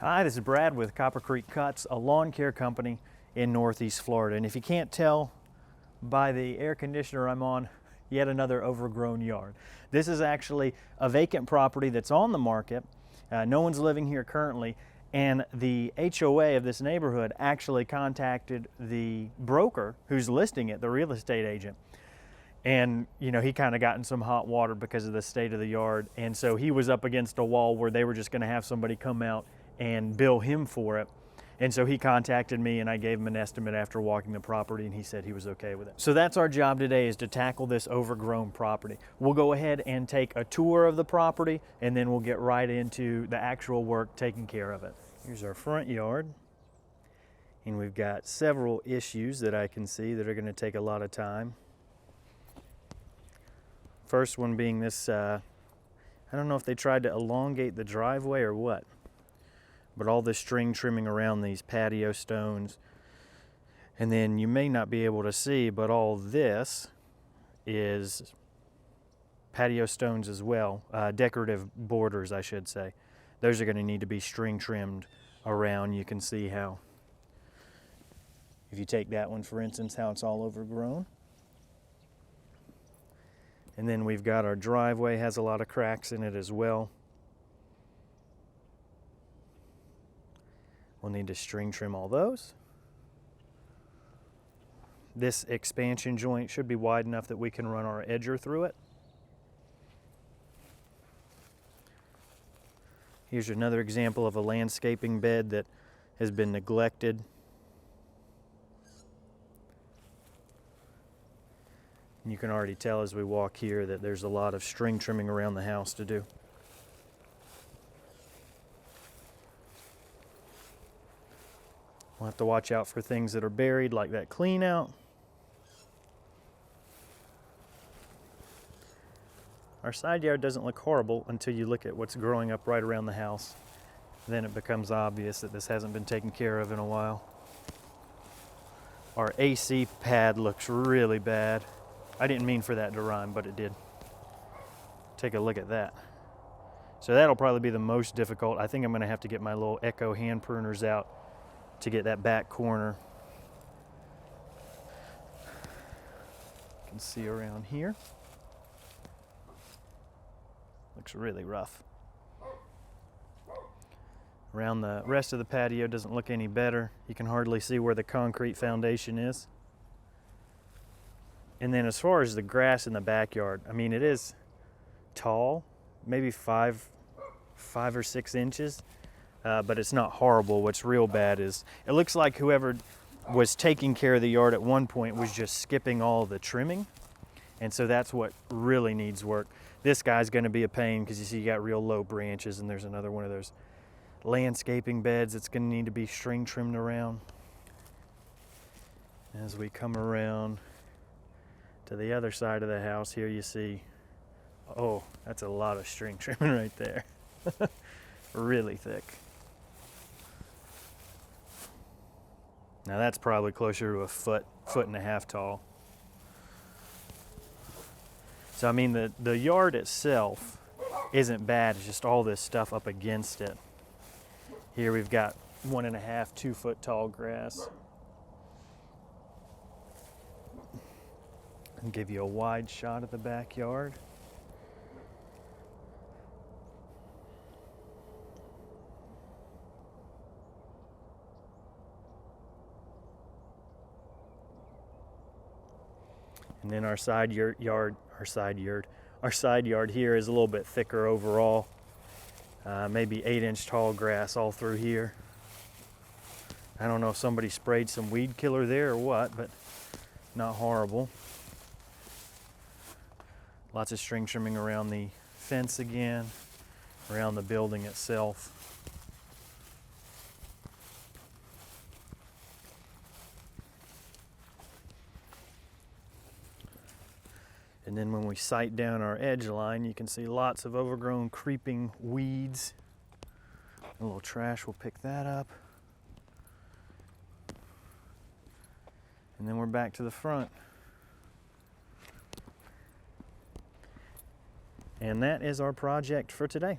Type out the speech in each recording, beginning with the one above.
Hi, this is Brad with Copper Creek Cuts, a lawn care company in Northeast Florida. And if you can't tell by the air conditioner I'm on, yet another overgrown yard. This is actually a vacant property that's on the market. No one's living here currently, and the HOA of this neighborhood actually contacted the broker who's listing it, the real estate agent. And he kind of got in some hot water because of the state of the yard, and so he was up against a wall where they were just going to have somebody come out and bill him for it. And so he contacted me, and I gave him an estimate after walking the property, and he said he was okay with it. So that's our job today, is to tackle this overgrown property. We'll go ahead and take a tour of the property, and then we'll get right into the actual work taking care of it. Here's our front yard, and we've got several issues that I can see that are going to take a lot of time. First one being this, I don't know if they tried to elongate the driveway or what, but all this string trimming around these patio stones. And then you may not be able to see, but all this is patio stones as well, decorative borders, I should say. Those are going to need to be string trimmed around. You can see how, if you take that one for instance, how it's all overgrown. And then we've got our driveway, has a lot of cracks in it as well. We'll need to string trim all those. This expansion joint should be wide enough that we can run our edger through it. Here's another example of a landscaping bed that has been neglected. And you can already tell as we walk here that there's a lot of string trimming around the house to do. We'll have to watch out for things that are buried, like that clean out. Our side yard doesn't look horrible until you look at what's growing up right around the house. Then it becomes obvious that this hasn't been taken care of in a while. Our AC pad looks really bad. I didn't mean for that to rhyme, but it did. Take a look at that. So that'll probably be the most difficult. I think I'm gonna have to get my little Echo hand pruners out to get that back corner. You can see around here. Looks really rough. Around the rest of the patio doesn't look any better. You can hardly see where the concrete foundation is. And then as far as the grass in the backyard, I mean, it is tall, maybe five or 6 inches, but it's not horrible. What's real bad is it looks like whoever was taking care of the yard at one point was just skipping all the trimming. And so that's what really needs work. This guy's gonna be a pain because you see you got real low branches, and there's another one of those landscaping beds that's gonna need to be string trimmed around. As we come around to the other side of the house here, you see, oh, that's a lot of string trimming right there. Really thick. Now that's probably closer to a foot and a half tall. So I mean, the yard itself isn't bad, it's just all this stuff up against it. Here we've got 1.5, 2 foot tall grass. And give you a wide shot of the backyard. And then our side yard here is a little bit thicker overall. Maybe 8-inch tall grass all through here. I don't know if somebody sprayed some weed killer there or what, but not horrible. Lots of string trimming around the fence again, around the building itself. And then when we sight down our edge line, you can see lots of overgrown creeping weeds. A little trash will pick that up. And then we're back to the front. And that is our project for today.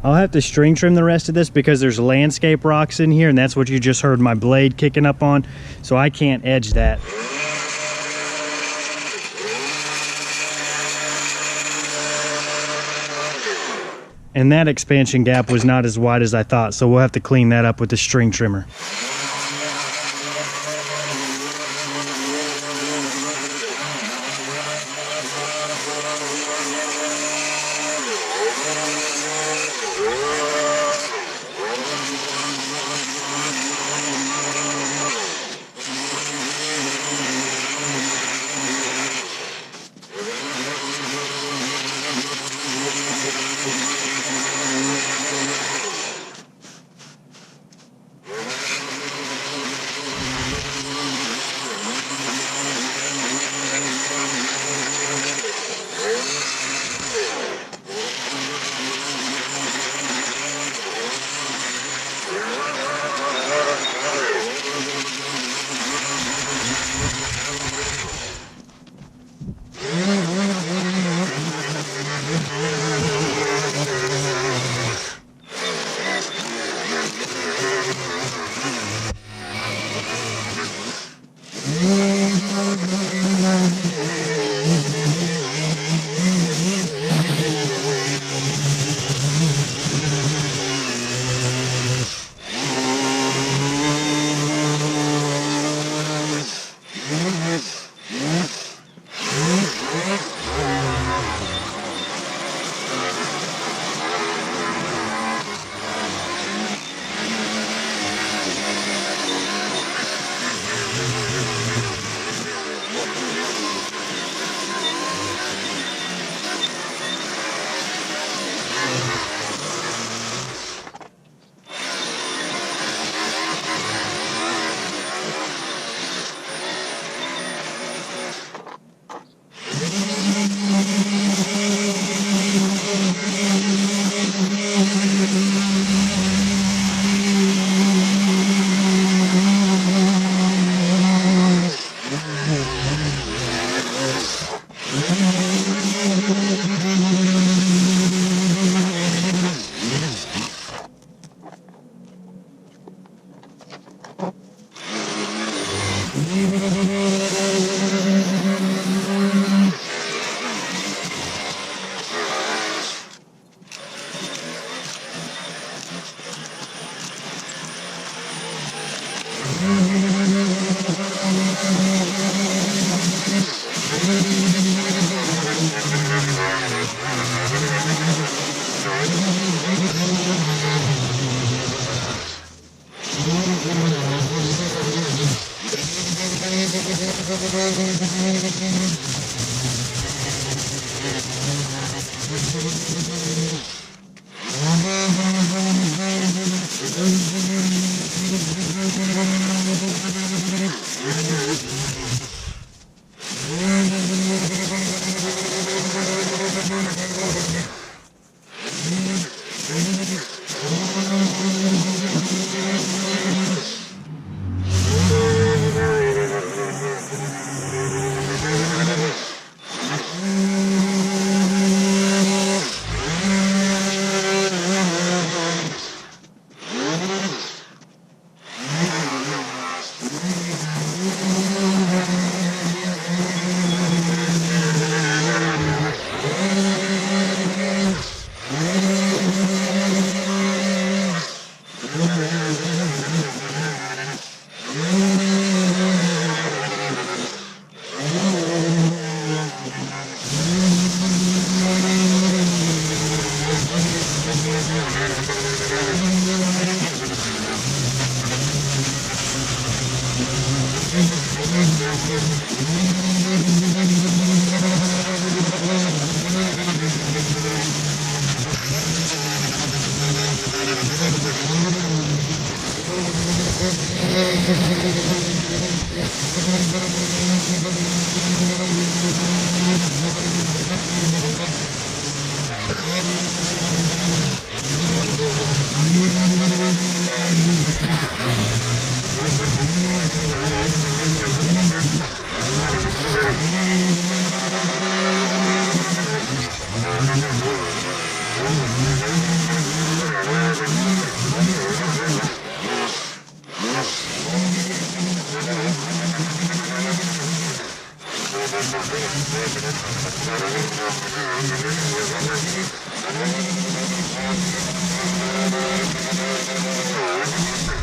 I'll have to string trim the rest of this because there's landscape rocks in here, and that's what you just heard my blade kicking up on, so I can't edge that. And that expansion gap was not as wide as I thought, so we'll have to clean that up with the string trimmer.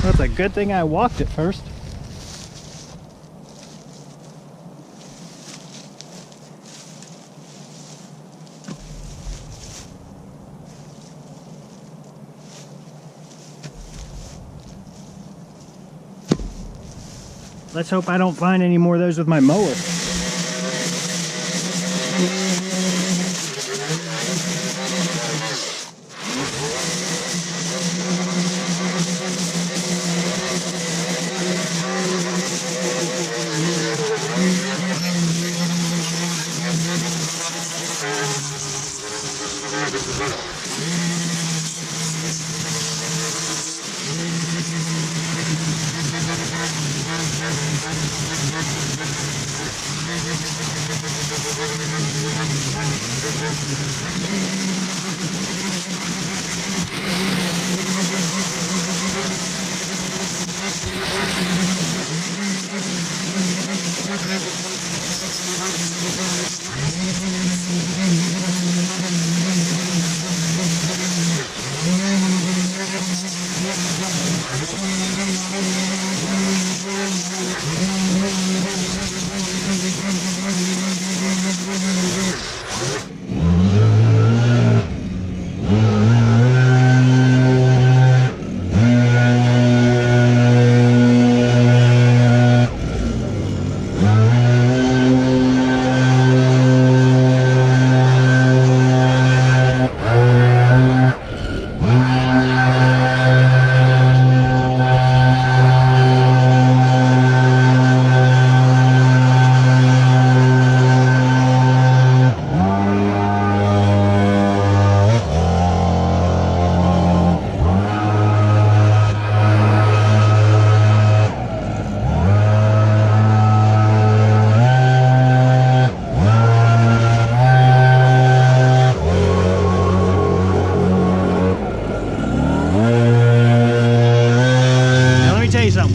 That's a good thing I walked it first. Let's hope I don't find any more of those with my mower.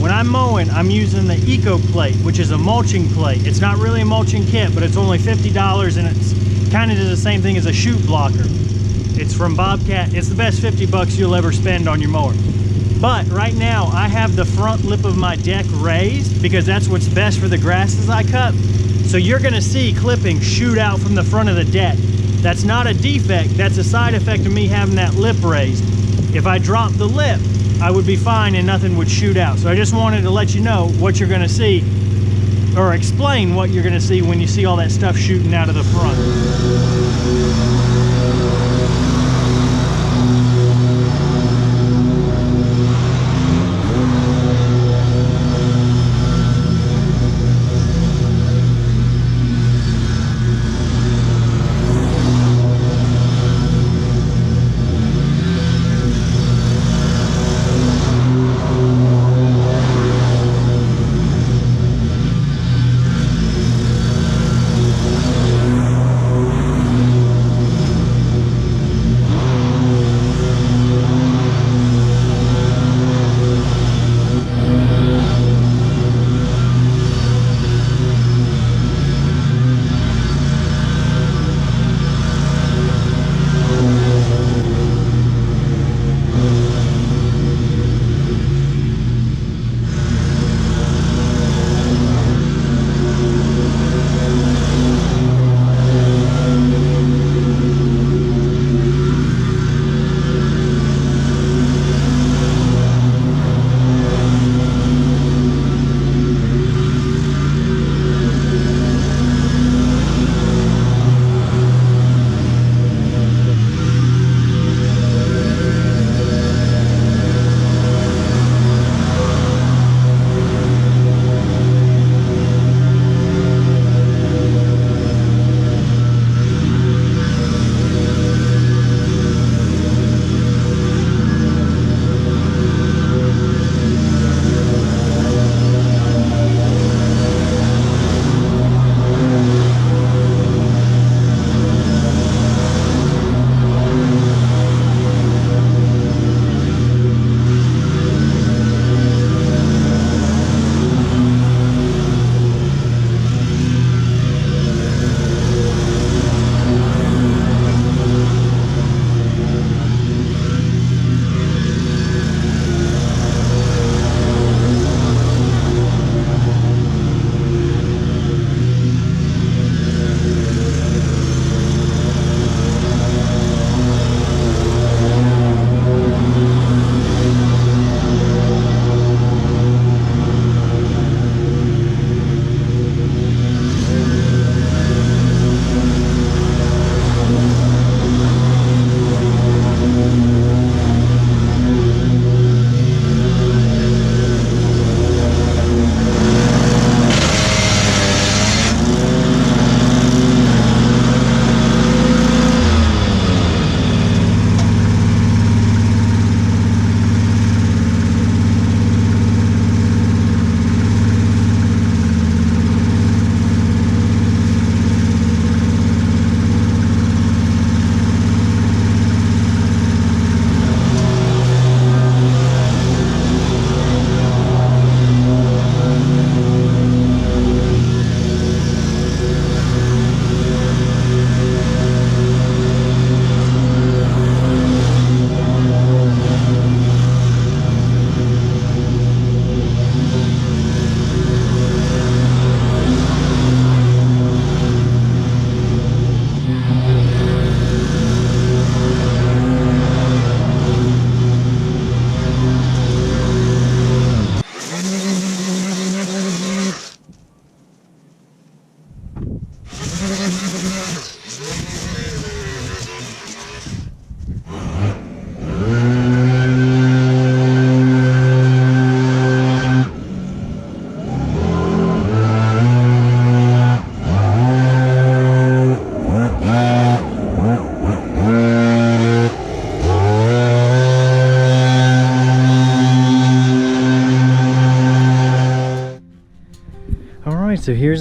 When I'm mowing, I'm using the Eco plate, which is a mulching plate. It's not really a mulching kit, but it's only $50 and it's kind of the same thing as a chute blocker. It's from Bobcat. It's the best 50 bucks you'll ever spend on your mower. But right now I have the front lip of my deck raised because that's what's best for the grasses I cut. So you're gonna see clippings shoot out from the front of the deck. That's not a defect, that's a side effect of me having that lip raised. If I drop the lip, I would be fine and nothing would shoot out. So I just wanted to let you know what you're gonna see, or explain what you're gonna see when you see all that stuff shooting out of the front.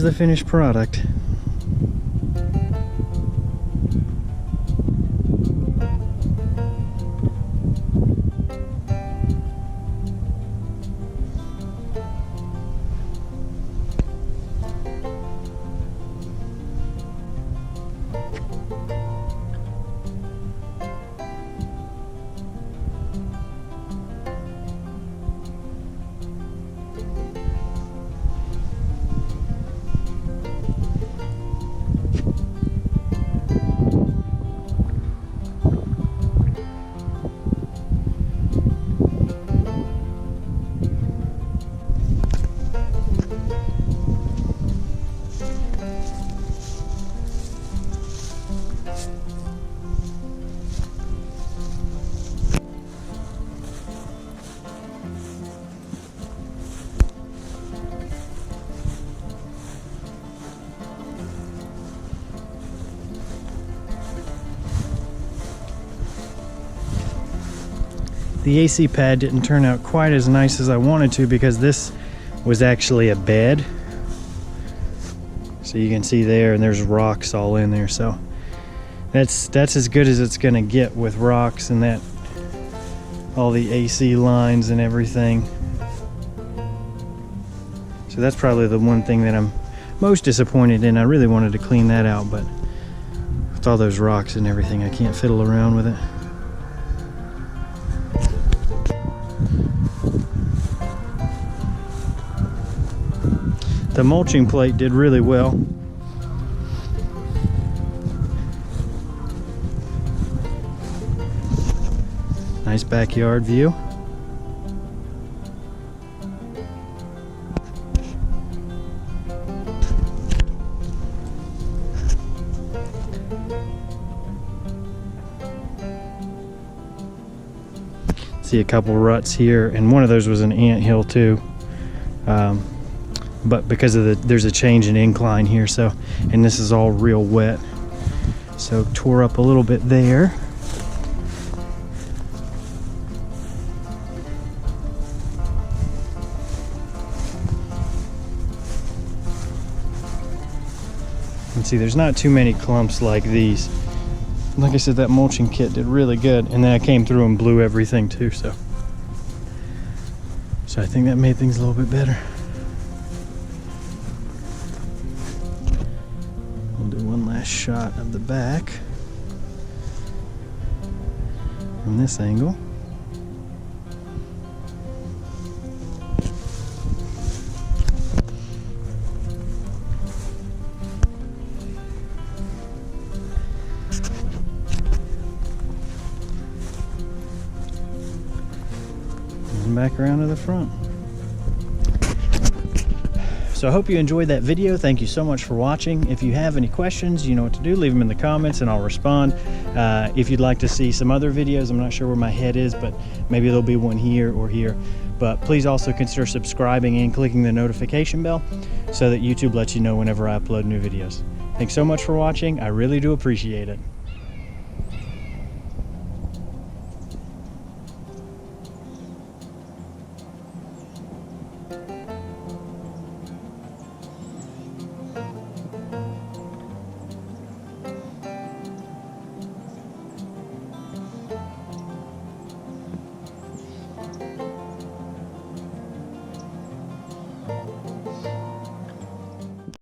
the finished product. The AC pad didn't turn out quite as nice as I wanted to because this was actually a bed. So you can see there, and there's rocks all in there. So that's as good as it's gonna get with rocks and that, all the AC lines and everything. So that's probably the one thing that I'm most disappointed in. I really wanted to clean that out, but with all those rocks and everything, I can't fiddle around with it. The mulching plate did really well. Nice backyard view. See a couple ruts here, and one of those was an anthill too. But because of there's a change in incline here, so, and this is all real wet, so tore up a little bit there. And see, there's not too many clumps like these. Like I said, that mulching kit did really good, and then I came through and blew everything too, so I think that made things a little bit better. Shot of the back from this angle. And back around to the front. So I hope you enjoyed that video. Thank you so much for watching. If you have any questions, you know what to do. Leave them in the comments and I'll respond. If you'd like to see some other videos, I'm not sure where my head is, but maybe there'll be one here or here. But please also consider subscribing and clicking the notification bell so that YouTube lets you know whenever I upload new videos. Thanks so much for watching. I really do appreciate it.